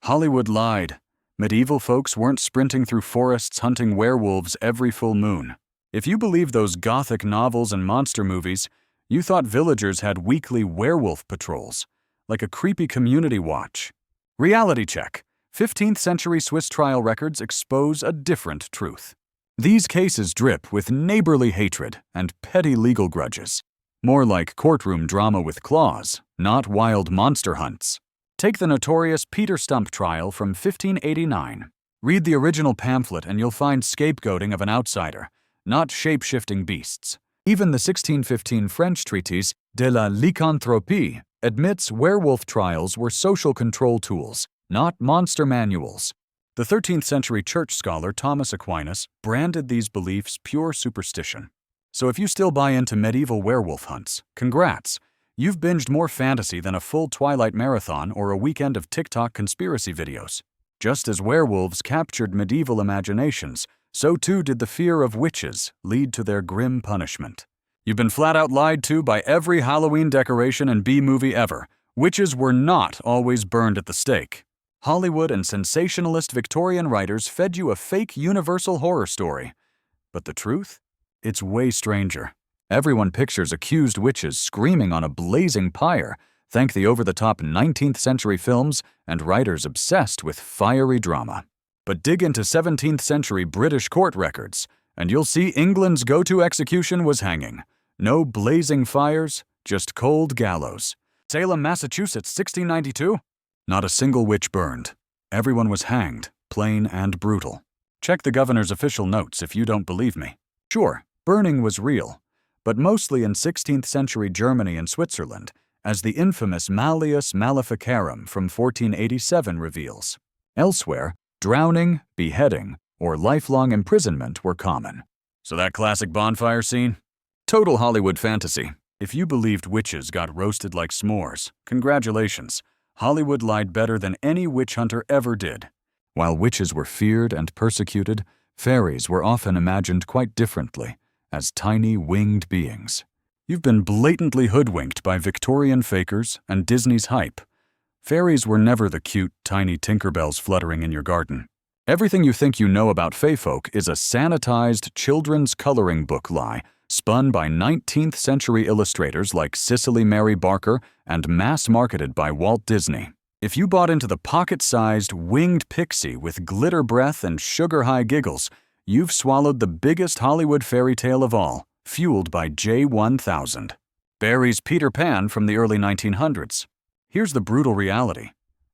Hollywood lied. Medieval folks weren't sprinting through forests hunting werewolves every full moon. If you believe those gothic novels and monster movies, you thought villagers had weekly werewolf patrols, like a creepy community watch. Reality check. 15th century Swiss trial records expose a different truth. These cases drip with neighborly hatred and petty legal grudges. More like courtroom drama with claws, not wild monster hunts. Take the notorious Peter Stump trial from 1589. Read the original pamphlet and you'll find scapegoating of an outsider, not shape-shifting beasts. Even the 1615 French treatise de la lycanthropie admits werewolf trials were social control tools, not monster manuals. The 13th century church scholar Thomas Aquinas branded these beliefs pure superstition. So if you still buy into medieval werewolf hunts, congrats! You've binged more fantasy than a full Twilight marathon or a weekend of TikTok conspiracy videos. Just as werewolves captured medieval imaginations, so too did the fear of witches lead to their grim punishment. You've been flat out lied to by every Halloween decoration and B-movie ever. Witches were not always burned at the stake. Hollywood and sensationalist Victorian writers fed you a fake universal horror story. But the truth? It's way stranger. Everyone pictures accused witches screaming on a blazing pyre, thank the over-the-top 19th century films and writers obsessed with fiery drama. But dig into 17th century British court records, and you'll see England's go-to execution was hanging. No blazing fires, just cold gallows. Salem, Massachusetts, 1692? Not a single witch burned. Everyone was hanged, plain and brutal. Check the governor's official notes if you don't believe me. Sure, burning was real, but mostly in 16th century Germany and Switzerland, as the infamous Malleus Maleficarum from 1487 reveals. Elsewhere, drowning, beheading, or lifelong imprisonment were common. So that classic bonfire scene? Total Hollywood fantasy. If you believed witches got roasted like s'mores, congratulations. Hollywood lied better than any witch hunter ever did. While witches were feared and persecuted, fairies were often imagined quite differently, as tiny winged beings. You've been blatantly hoodwinked by Victorian fakers and Disney's hype. Fairies were never the cute, tiny Tinkerbells fluttering in your garden. Everything you think you know about fae folk is a sanitized children's coloring book lie spun by 19th century illustrators like Cicely Mary Barker and mass-marketed by Walt Disney. If you bought into the pocket-sized, winged pixie with glitter breath and sugar-high giggles, you've swallowed the biggest Hollywood fairy tale of all, fueled by J1000. Barrie's Peter Pan from the early 1900s. Here's the brutal reality.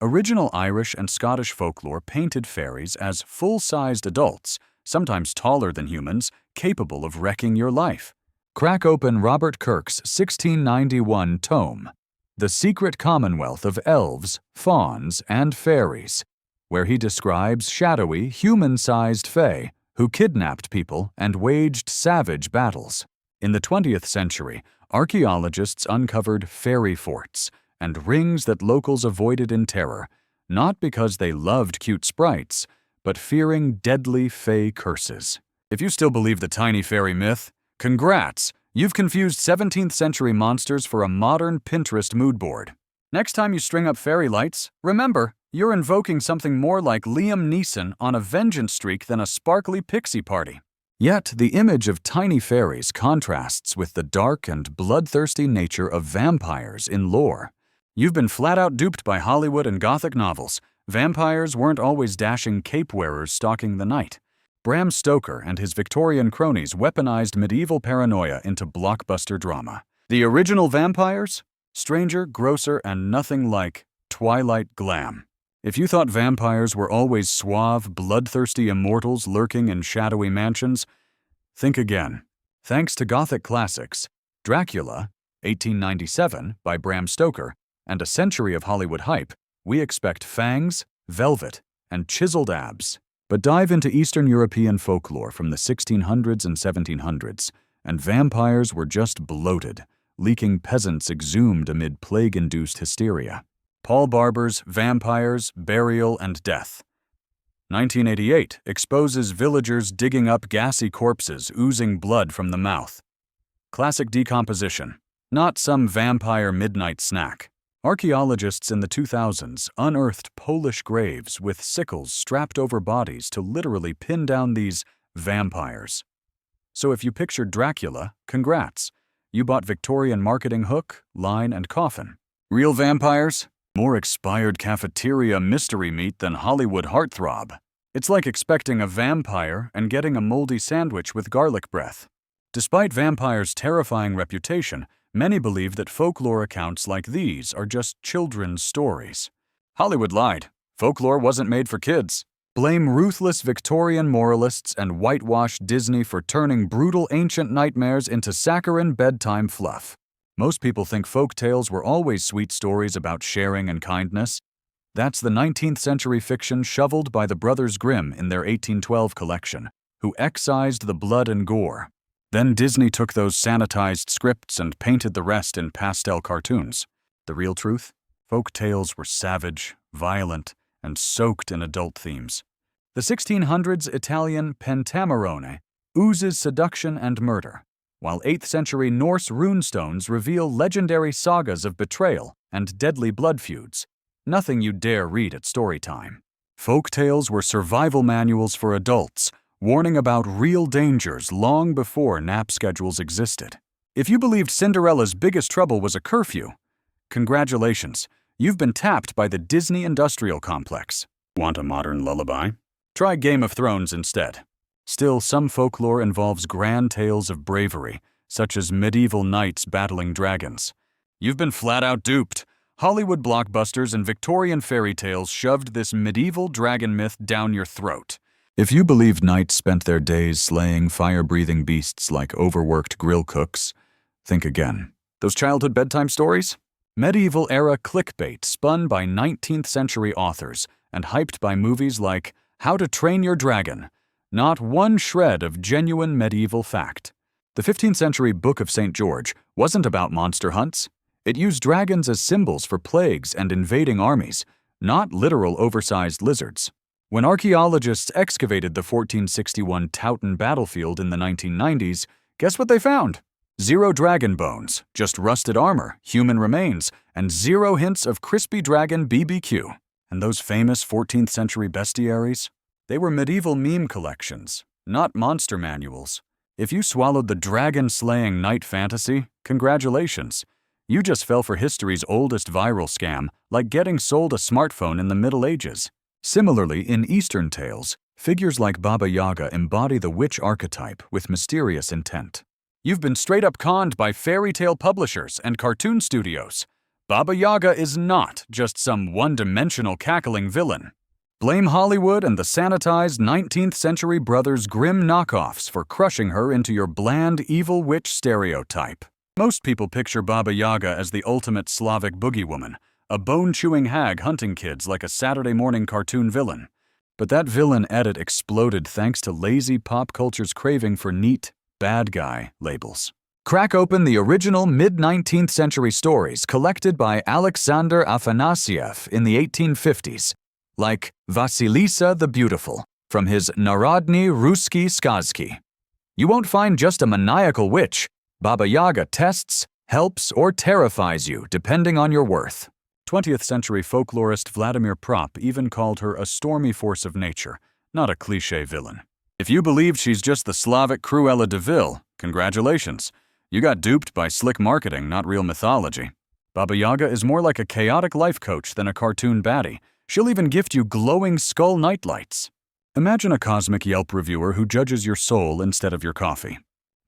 Original Irish and Scottish folklore painted fairies as full-sized adults, sometimes taller than humans, capable of wrecking your life. Crack open Robert Kirk's 1691 tome, The Secret Commonwealth of Elves, Fauns, and Fairies, where he describes shadowy, human-sized fae who kidnapped people and waged savage battles. In the 20th century, archaeologists uncovered fairy forts and rings that locals avoided in terror, not because they loved cute sprites, but fearing deadly fae curses. If you still believe the tiny fairy myth, congrats! You've confused 17th century monsters for a modern Pinterest mood board. Next time you string up fairy lights, remember, you're invoking something more like Liam Neeson on a vengeance streak than a sparkly pixie party. Yet, the image of tiny fairies contrasts with the dark and bloodthirsty nature of vampires in lore. You've been flat-out duped by Hollywood and Gothic novels. Vampires weren't always dashing cape-wearers stalking the night. Bram Stoker and his Victorian cronies weaponized medieval paranoia into blockbuster drama. The original vampires? Stranger, grosser, and nothing like Twilight glam. If you thought vampires were always suave, bloodthirsty immortals lurking in shadowy mansions, think again. Thanks to Gothic classics, Dracula, 1897, by Bram Stoker, and a century of Hollywood hype, we expect fangs, velvet, and chiseled abs. But dive into Eastern European folklore from the 1600s and 1700s, and vampires were just bloated, leaking peasants exhumed amid plague-induced hysteria. Paul Barber's Vampires, Burial, and Death. 1988 exposes villagers digging up gassy corpses oozing blood from the mouth. Classic decomposition, not some vampire midnight snack. Archaeologists in the 2000s unearthed Polish graves with sickles strapped over bodies to literally pin down these vampires. So if you pictured Dracula, congrats. You bought Victorian marketing hook, line, and coffin. Real vampires? More expired cafeteria mystery meat than Hollywood heartthrob. It's like expecting a vampire and getting a moldy sandwich with garlic breath. Despite vampires' terrifying reputation, many believe that folklore accounts like these are just children's stories. Hollywood lied. Folklore wasn't made for kids. Blame ruthless Victorian moralists and whitewash Disney for turning brutal ancient nightmares into saccharine bedtime fluff. Most people think folk tales were always sweet stories about sharing and kindness. That's the 19th century fiction shoveled by the Brothers Grimm in their 1812 collection, who excised the blood and gore. Then Disney took those sanitized scripts and painted the rest in pastel cartoons. The real truth? Folk tales were savage, violent, and soaked in adult themes. The 1600s Italian Pentamerone oozes seduction and murder, while 8th century Norse runestones reveal legendary sagas of betrayal and deadly blood feuds. Nothing you dare read at story time. Folk tales were survival manuals for adults, warning about real dangers long before nap schedules existed. If you believed Cinderella's biggest trouble was a curfew, congratulations, you've been tapped by the Disney industrial complex. Want a modern lullaby? Try Game of Thrones instead. Still, some folklore involves grand tales of bravery, such as medieval knights battling dragons. You've been flat out duped. Hollywood blockbusters and Victorian fairy tales shoved this medieval dragon myth down your throat. If you believed knights spent their days slaying fire-breathing beasts like overworked grill cooks, think again. Those childhood bedtime stories? Medieval-era clickbait spun by 19th century authors and hyped by movies like How to Train Your Dragon. Not one shred of genuine medieval fact. The 15th century Book of St. George wasn't about monster hunts. It used dragons as symbols for plagues and invading armies, not literal oversized lizards. When archaeologists excavated the 1461 Towton battlefield in the 1990s, guess what they found? 0 dragon bones, just rusted armor, human remains, and 0 hints of crispy dragon BBQ. And those famous 14th century bestiaries? They were medieval meme collections, not monster manuals. If you swallowed the dragon-slaying knight fantasy, congratulations. You just fell for history's oldest viral scam, like getting sold a smartphone in the Middle Ages. Similarly, in Eastern tales, figures like Baba Yaga embody the witch archetype with mysterious intent. You've been straight-up conned by fairy tale publishers and cartoon studios. Baba Yaga is not just some one-dimensional cackling villain. Blame Hollywood and the sanitized 19th century Brothers Grimm knockoffs for crushing her into your bland evil witch stereotype. Most people picture Baba Yaga as the ultimate Slavic boogie woman, a bone-chewing hag hunting kids like a Saturday morning cartoon villain. But that villain edit exploded thanks to lazy pop culture's craving for neat, bad guy labels. Crack open the original mid-19th century stories collected by Alexander Afanasieff in the 1850s, like Vasilisa the Beautiful from his Narodny Ruski Skazki. You won't find just a maniacal witch. Baba Yaga tests, helps, or terrifies you depending on your worth. 20th century folklorist Vladimir Propp even called her a stormy force of nature, not a cliché villain. If you believe she's just the Slavic Cruella de Vil, congratulations. You got duped by slick marketing, not real mythology. Baba Yaga is more like a chaotic life coach than a cartoon baddie. She'll even gift you glowing skull nightlights. Imagine a cosmic Yelp reviewer who judges your soul instead of your coffee.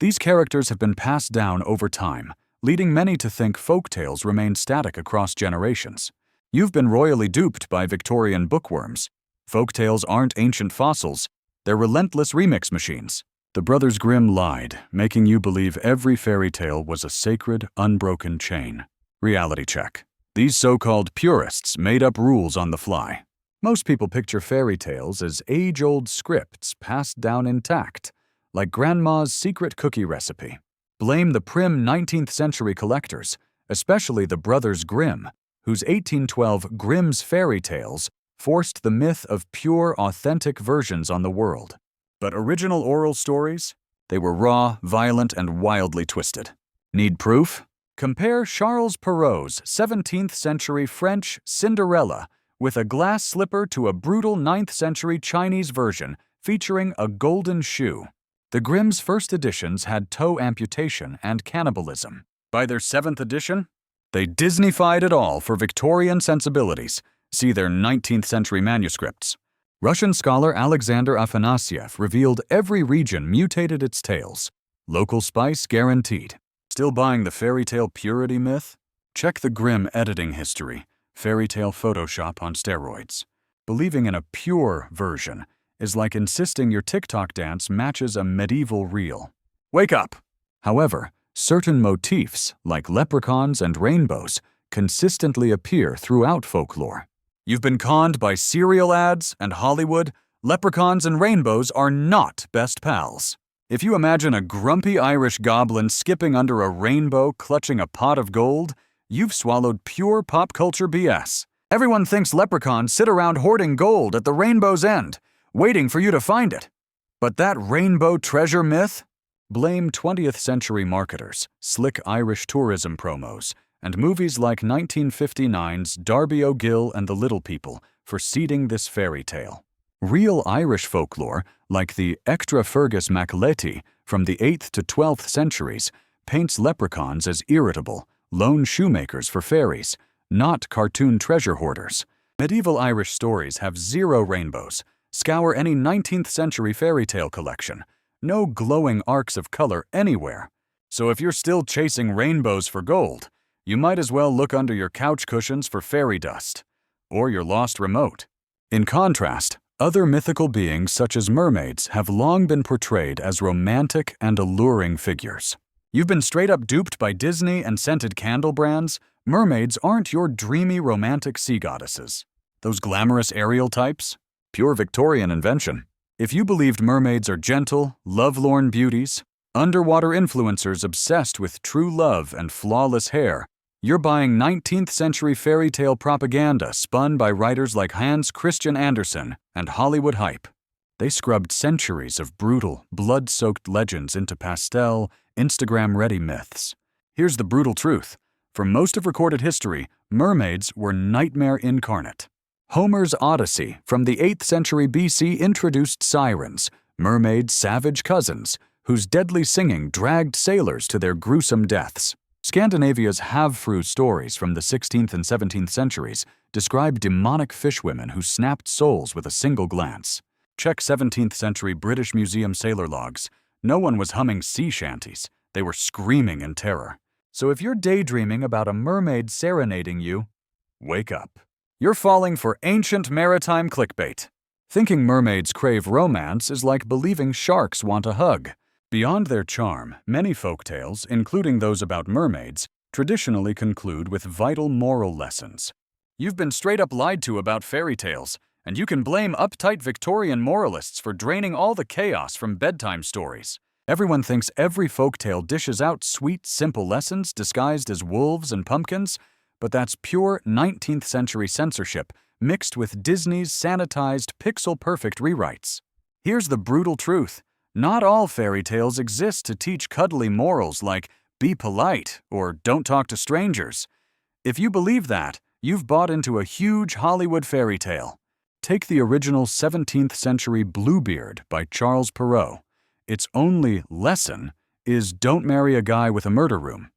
These characters have been passed down over time, leading many to think folktales remain static across generations. You've been royally duped by Victorian bookworms. Folktales aren't ancient fossils, they're relentless remix machines. The Brothers Grimm lied, making you believe every fairy tale was a sacred, unbroken chain. Reality check. These so-called purists made up rules on the fly. Most people picture fairy tales as age-old scripts passed down intact, like Grandma's secret cookie recipe. Blame the prim 19th century collectors, especially the Brothers Grimm, whose 1812 Grimm's Fairy Tales forced the myth of pure, authentic versions on the world. But original oral stories? They were raw, violent, and wildly twisted. Need proof? Compare Charles Perrault's 17th century French Cinderella with a glass slipper to a brutal 9th century Chinese version featuring a golden shoe. The Grimm's first editions had toe amputation and cannibalism. By their 7th edition, they Disneyfied it all for Victorian sensibilities. See their 19th century manuscripts. Russian scholar Alexander Afanasyev revealed every region mutated its tales. Local spice guaranteed. Still buying the fairy tale purity myth? Check the Grimm editing history. Fairy tale Photoshop on steroids. Believing in a pure version is like insisting your TikTok dance matches a medieval reel. Wake up! However, certain motifs, like leprechauns and rainbows, consistently appear throughout folklore. You've been conned by cereal ads and Hollywood. Leprechauns and rainbows are not best pals. If you imagine a grumpy Irish goblin skipping under a rainbow clutching a pot of gold, you've swallowed pure pop culture BS. Everyone thinks leprechauns sit around hoarding gold at the rainbow's end, waiting for you to find it. But that rainbow treasure myth? Blame 20th century marketers, slick Irish tourism promos, and movies like 1959's Darby O'Gill and the Little People for seeding this fairy tale. Real Irish folklore, like the Ectra Fergus Macleti from the 8th to 12th centuries, paints leprechauns as irritable, lone shoemakers for fairies, not cartoon treasure hoarders. Medieval Irish stories have zero rainbows. Scour any 19th century fairy tale collection. No glowing arcs of color anywhere. So if you're still chasing rainbows for gold, you might as well look under your couch cushions for fairy dust, or your lost remote. In contrast, other mythical beings such as mermaids have long been portrayed as romantic and alluring figures. You've been straight up duped by Disney and scented candle brands. Mermaids aren't your dreamy romantic sea goddesses. Those glamorous Ariel types? Pure Victorian invention. If you believed mermaids are gentle, lovelorn beauties, underwater influencers obsessed with true love and flawless hair, you're buying 19th century fairy tale propaganda spun by writers like Hans Christian Andersen and Hollywood hype. They scrubbed centuries of brutal, blood-soaked legends into pastel, Instagram-ready myths. Here's the brutal truth. For most of recorded history, mermaids were nightmare incarnate. Homer's Odyssey from the 8th century BC introduced sirens, mermaids' savage cousins, whose deadly singing dragged sailors to their gruesome deaths. Scandinavia's Havfru stories from the 16th and 17th centuries describe demonic fishwomen who snapped souls with a single glance. Check 17th century British Museum sailor logs. No one was humming sea shanties. They were screaming in terror. So if you're daydreaming about a mermaid serenading you, wake up. You're falling for ancient maritime clickbait. Thinking mermaids crave romance is like believing sharks want a hug. Beyond their charm, many folktales, including those about mermaids, traditionally conclude with vital moral lessons. You've been straight up lied to about fairy tales, and you can blame uptight Victorian moralists for draining all the chaos from bedtime stories. Everyone thinks every folktale dishes out sweet, simple lessons disguised as wolves and pumpkins, but that's pure 19th century censorship mixed with Disney's sanitized, pixel-perfect rewrites. Here's the brutal truth. Not all fairy tales exist to teach cuddly morals like be polite or don't talk to strangers. If you believe that, you've bought into a huge Hollywood fairy tale. Take the original 17th century Bluebeard by Charles Perrault. Its only lesson is don't marry a guy with a murder room.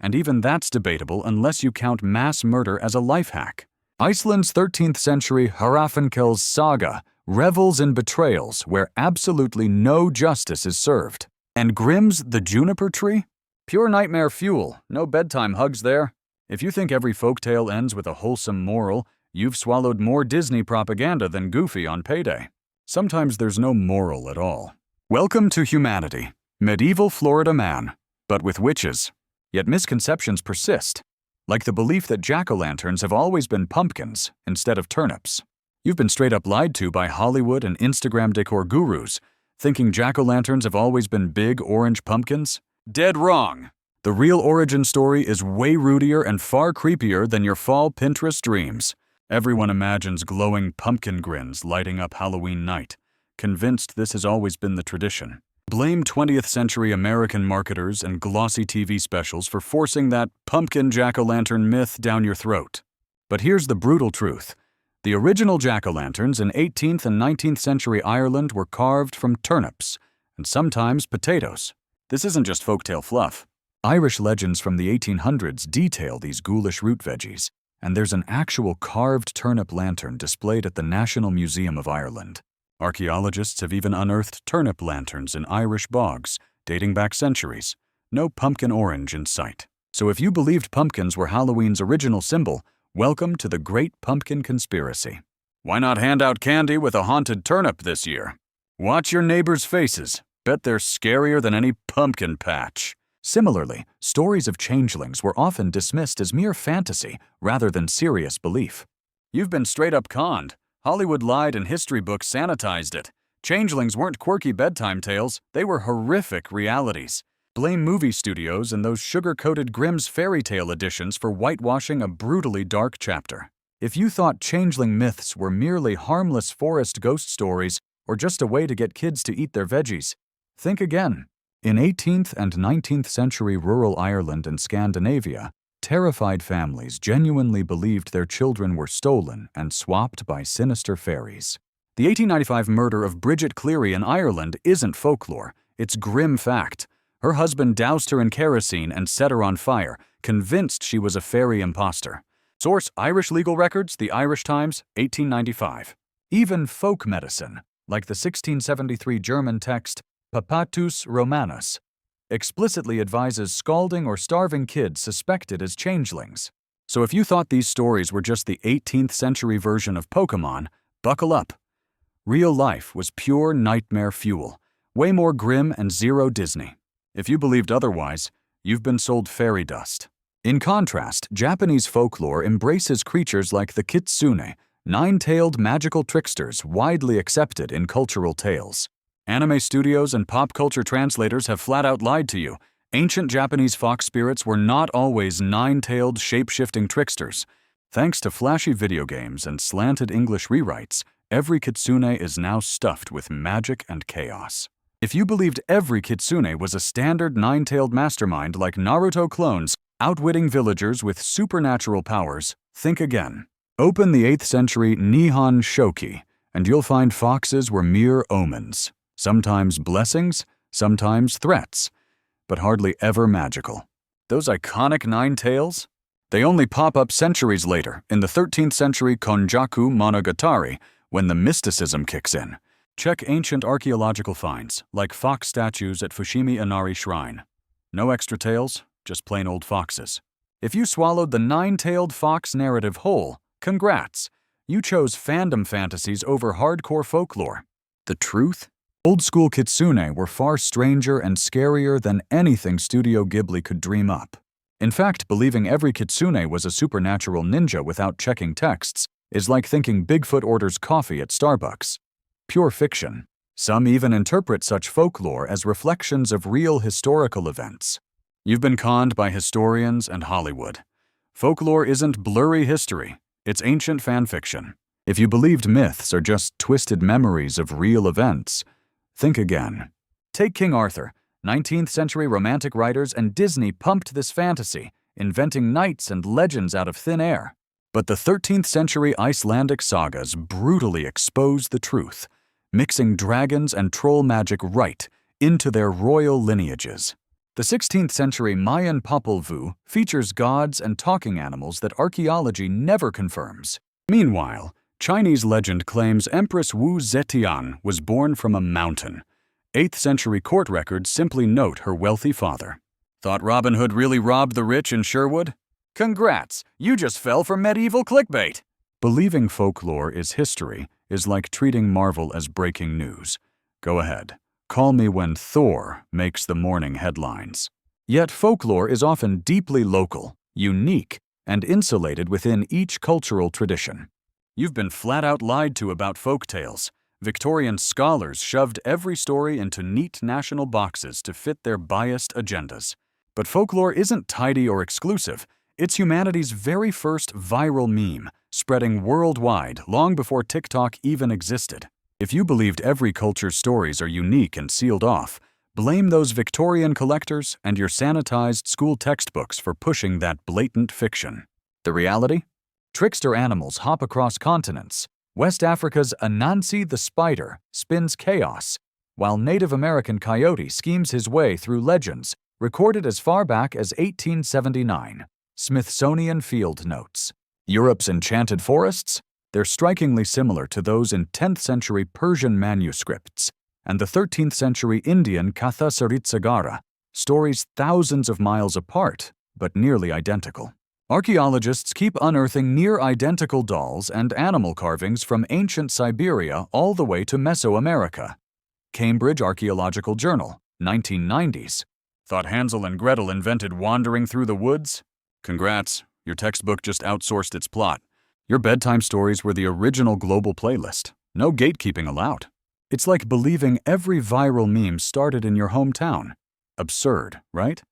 And even that's debatable unless you count mass murder as a life hack. Iceland's 13th century Hrafnkel's saga revels in betrayals where absolutely no justice is served. And Grimm's The Juniper Tree? Pure nightmare fuel, no bedtime hugs there. If you think every folktale ends with a wholesome moral, you've swallowed more Disney propaganda than Goofy on payday. Sometimes there's no moral at all. Welcome to humanity, medieval Florida man, but with witches. Yet misconceptions persist, like the belief that jack-o'-lanterns have always been pumpkins instead of turnips. You've been straight up lied to by Hollywood and Instagram decor gurus, thinking jack-o'-lanterns have always been big orange pumpkins? Dead wrong! The real origin story is way rootier and far creepier than your fall Pinterest dreams. Everyone imagines glowing pumpkin grins lighting up Halloween night, convinced this has always been the tradition. Blame 20th century American marketers and glossy TV specials for forcing that pumpkin jack-o'-lantern myth down your throat. But here's the brutal truth. The original jack-o'-lanterns in 18th and 19th century Ireland were carved from turnips, and sometimes potatoes. This isn't just folktale fluff. Irish legends from the 1800s detail these ghoulish root veggies, and there's an actual carved turnip lantern displayed at the National Museum of Ireland. Archaeologists have even unearthed turnip lanterns in Irish bogs, dating back centuries. No pumpkin orange in sight. So if you believed pumpkins were Halloween's original symbol, welcome to the Great Pumpkin Conspiracy. Why not hand out candy with a haunted turnip this year? Watch your neighbors' faces. Bet they're scarier than any pumpkin patch. Similarly, stories of changelings were often dismissed as mere fantasy rather than serious belief. You've been straight up conned. Hollywood lied and history books sanitized it. Changelings weren't quirky bedtime tales, they were horrific realities. Blame movie studios and those sugar-coated Grimm's fairy tale editions for whitewashing a brutally dark chapter. If you thought changeling myths were merely harmless forest ghost stories or just a way to get kids to eat their veggies, think again. In 18th and 19th century rural Ireland and Scandinavia, terrified families genuinely believed their children were stolen and swapped by sinister fairies. The 1895 murder of Bridget Cleary in Ireland isn't folklore, it's grim fact. Her husband doused her in kerosene and set her on fire, convinced she was a fairy imposter. Source: Irish legal records, The Irish Times, 1895. Even folk medicine, like the 1673 German text Papatus Romanus, explicitly advises scalding or starving kids suspected as changelings. So if you thought these stories were just the 18th century version of Pokemon, buckle up. Real life was pure nightmare fuel, way more grim and zero Disney. If you believed otherwise, you've been sold fairy dust. In contrast, Japanese folklore embraces creatures like the kitsune, nine-tailed magical tricksters widely accepted in cultural tales. Anime studios and pop culture translators have flat out lied to you. Ancient Japanese fox spirits were not always nine-tailed, shape-shifting tricksters. Thanks to flashy video games and slanted English rewrites, every kitsune is now stuffed with magic and chaos. If you believed every kitsune was a standard nine-tailed mastermind like Naruto clones, outwitting villagers with supernatural powers, think again. Open the 8th century Nihon Shoki, and you'll find foxes were mere omens. Sometimes blessings, sometimes threats, but hardly ever magical. Those iconic nine tails? They only pop up centuries later, in the 13th century Konjaku Monogatari, when the mysticism kicks in. Check ancient archaeological finds, like fox statues at Fushimi Inari Shrine. No extra tails, just plain old foxes. If you swallowed the nine-tailed fox narrative whole, congrats! You chose fandom fantasies over hardcore folklore. The truth? Old-school kitsune were far stranger and scarier than anything Studio Ghibli could dream up. In fact, believing every kitsune was a supernatural ninja without checking texts is like thinking Bigfoot orders coffee at Starbucks. Pure fiction. Some even interpret such folklore as reflections of real historical events. You've been conned by historians and Hollywood. Folklore isn't blurry history, it's ancient fan fiction. If you believed myths are just twisted memories of real events, think again. Take King Arthur. 19th century romantic writers and Disney pumped this fantasy, inventing knights and legends out of thin air. But the 13th century Icelandic sagas brutally exposed the truth, mixing dragons and troll magic right into their royal lineages. The 16th century Mayan Popol Vuh features gods and talking animals that archaeology never confirms. Meanwhile, Chinese legend claims Empress Wu Zetian was born from a mountain. 8th century court records simply note her wealthy father. Thought Robin Hood really robbed the rich in Sherwood? Congrats, you just fell for medieval clickbait. Believing folklore is history is like treating Marvel as breaking news. Go ahead, call me when Thor makes the morning headlines. Yet folklore is often deeply local, unique, and insulated within each cultural tradition. You've been flat out lied to about folk tales. Victorian scholars shoved every story into neat national boxes to fit their biased agendas. But folklore isn't tidy or exclusive. It's humanity's very first viral meme, spreading worldwide long before TikTok even existed. If you believed every culture's stories are unique and sealed off, Blame those Victorian collectors and your sanitized school textbooks for pushing that blatant fiction. The reality? Trickster animals hop across continents. West Africa's Anansi the spider spins chaos, while Native American coyote schemes his way through legends recorded as far back as 1879. Smithsonian Field Notes. Europe's enchanted forests? They're strikingly similar to those in 10th century Persian manuscripts and the 13th century Indian Katha Saritsagara, stories thousands of miles apart, but nearly identical. Archaeologists keep unearthing near-identical dolls and animal carvings from ancient Siberia all the way to Mesoamerica. Cambridge Archaeological Journal, 1990s. Thought Hansel and Gretel invented wandering through the woods? Congrats, your textbook just outsourced its plot. Your bedtime stories were the original global playlist. No gatekeeping allowed. It's like believing every viral meme started in your hometown. Absurd, right?